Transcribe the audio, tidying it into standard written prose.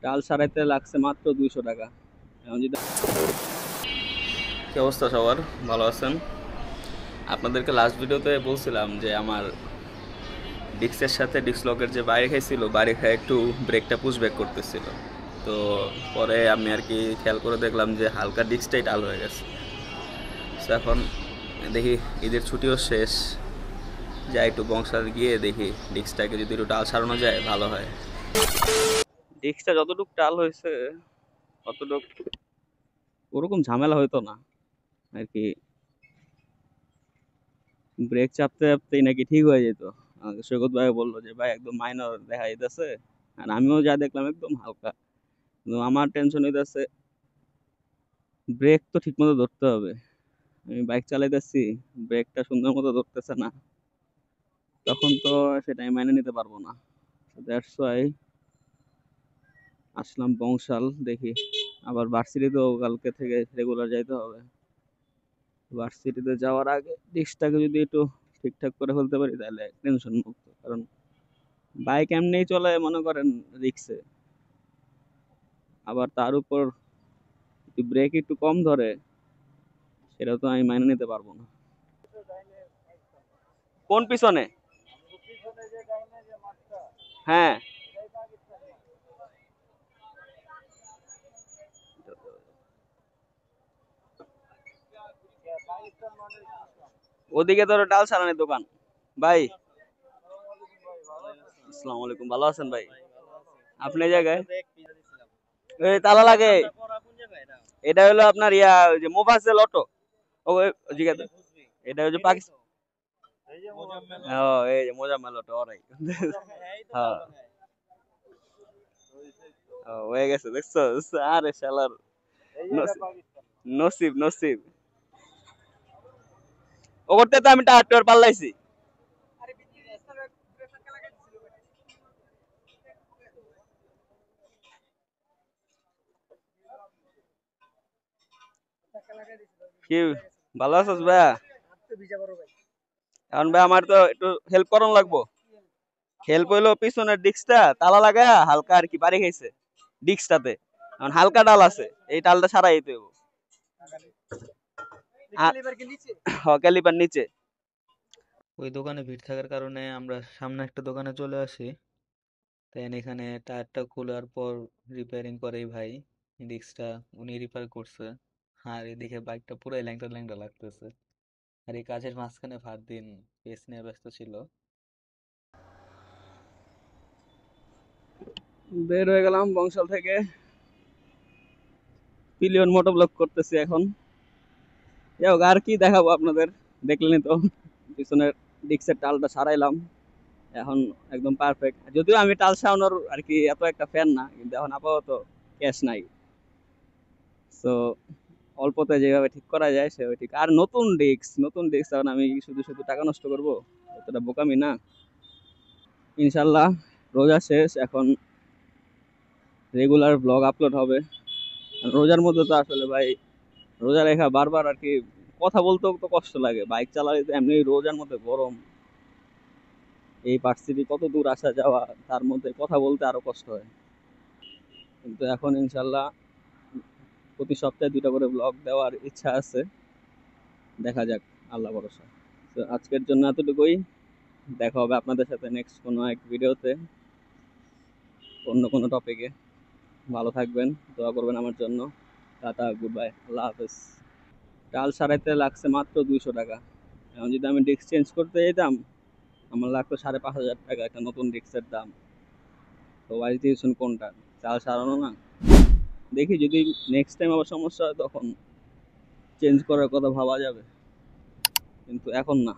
ডাল সারাইতে লাগছে মাত্র 200 টাকা। এখন যদি কি অবস্থা সবার, ভালো আছেন? আপনাদেরকে লাস্ট ভিডিওতে বলছিলাম যে আমার ডিস্কের সাথে ডিস্ক লকের যে বাইরে খাইছিল, বাইরে খাই একটু ব্রেকটা পুশ ব্যাক করতেছিল। তো পরে আমি আর কি খেয়াল করে দেখলাম যে হালকা ডিস্কটাই ডাল হয়ে গেছে। তো এখন দেখি ঈদের ছুটিও শেষ, যাই একটু বংশাল গিয়ে দেখি ডিস্কটাকে যদি একটু ডাল সারানো যায় ভালো হয়। ডিস্কটা যতটুকু ডাল হয়েছে অতটুকু ওরকম ঝামেলা হইতো না আর কি, ব্রেক চাপতে চাপতেই নাকি ঠিক হয়ে যেত। আমাকে সৈকত ভাই বললো যে ভাই একদম মাইনর দেখা যাইতেছে, আর আমিও যা দেখলাম একদম হালকা। কিন্তু আমার টেনশন হইতেছে ব্রেক তো ঠিক মতো ধরতে হবে। আমি বাইক চালাইতেছি, ব্রেকটা সুন্দর মতো ধরতেছে না, তখন তো সেটা আমি মাইনে নিতে পারবো না। দ্যাটস ওয়াই আসলাম বংশাল, দেখি আবার ভার্সিটিতেও কালকে থেকে রেগুলার যাইতে হবে। ভার্সিটিতে যাওয়ার আগে ডিস্কটাকে যদি একটু ঠিকঠাক করে ফেলতে পারি তাহলে টেনশন মুক্ত। কারণ বাইক এমনিই চলে মনে করেন রিক্সে, আবার তার উপর ব্রেক একটু কম ধরে, সেটা তো আমি মাইনে নিতে পারবো না। কোন পিছনে? হ্যাঁ, ওদিকে ধরো ডাল সারানোর দোকান। ভাই আসসালামু আলাইকুম, ভালো আছেন ভাই? আপনি এই জায়গায় এই তালা লাগে, এটা হলো আপনার ইয়া ওই যে মোবাইল অটো। ও জিজ্ঞাসা, এটা হচ্ছে পাকিস্তান। ও এই যে মোজাম্মেল অটো ওরাই। হ্যাঁ, ও হয়ে গেছে দেখছো। আরে শালার নসিব নসিব, ও করতে তো আমি টায়ার পাল্লাইছি। কি ভালো আছিস ভাইয়া? এখন ভাই আমার তো একটু হেল্প করন লাগবো। হেল্প হইলো পিছনের ডিস্কটা তালা লাগায় হালকা আর কি বাড়ি খাইছে ডিস্কটাতে, এখন হালকা ডাল আছে, এই ডালটা সারাই দিতে হইব। ক্যালিপার নিচে। ওই দোকানে ভিড় থাকার কারণে আমরা সামনে একটা দোকানে চলে আসি। দেন এখানে টায়ারটা খোলার পর রিপেয়ারিং করে এই ভাই, ডিস্কটা উনি রিপেয়ার করছে। আর এদিকে বাইকটা পুরাই ল্যাংটা ল্যাংটা লাগতেছে। আর এই কাজের মাঝখানে দিন পেস নিয়ে ব্যস্ত ছিল। বের হয়ে গেলাম বংশাল থেকে, পিলিয়ন মোটো ব্লক করতেছি এখন। যাই হোক, আর কি দেখাবো আপনাদের, দেখলেনই তো পিছনের ডিস্কের টালটা সারাইলাম এখন, একদম পারফেক্ট। যদিও আমি টাল সারানোর আর কি এত একটা ফ্যান না, কিন্তু এখন আপাতত ক্যাশ নাই, তো অল্পতে যেভাবে ঠিক করা যায় সেভাবে ঠিক। আর নতুন ডিস্ক এখন আমি শুধু শুধু টাকা নষ্ট করব, এতটা বোকামি না। ইনশাল্লাহ রোজা শেষ, এখন রেগুলার ব্লগ আপলোড হবে। রোজার মধ্যে তো আসলে ভাই রোজা রেখা বারবার আর কি কথা বলতেও তো কষ্ট লাগে, বাইক চালালে তো এমনি রোজার মধ্যে গরম, এই ভার্সিটি কত দূর আসা যাওয়া, তার মধ্যে কথা বলতে আরো কষ্ট হয়। কিন্তু এখন ইনশাল্লাহ প্রতি সপ্তাহে 2টা করে ব্লগ দেওয়ার ইচ্ছা আছে, দেখা যাক, আল্লাহ ভরসা। তো আজকের জন্য এতটুকুই, দেখা হবে আপনাদের সাথে নেক্সট কোনো এক ভিডিওতে, অন্য কোনো টপিকে। ভালো থাকবেন, দোয়া করবেন আমার জন্য। টাটা, গুড বাই, আল্লাহ হাফেজ। ডাল সারাইতে লাগছে মাত্র 200 টাকা। এখন যদি আমি ডিস্ক চেঞ্জ করতে যেতাম আমার লাগতো 5,500 টাকা একটা নতুন ডিস্কের দাম। তো ওয়াইজ ডিসিশন কোনটা, চাল সারানো না? দেখি যদি নেক্সট টাইম আবার সমস্যা হয় তখন চেঞ্জ করার কথা ভাবা যাবে, কিন্তু এখন না।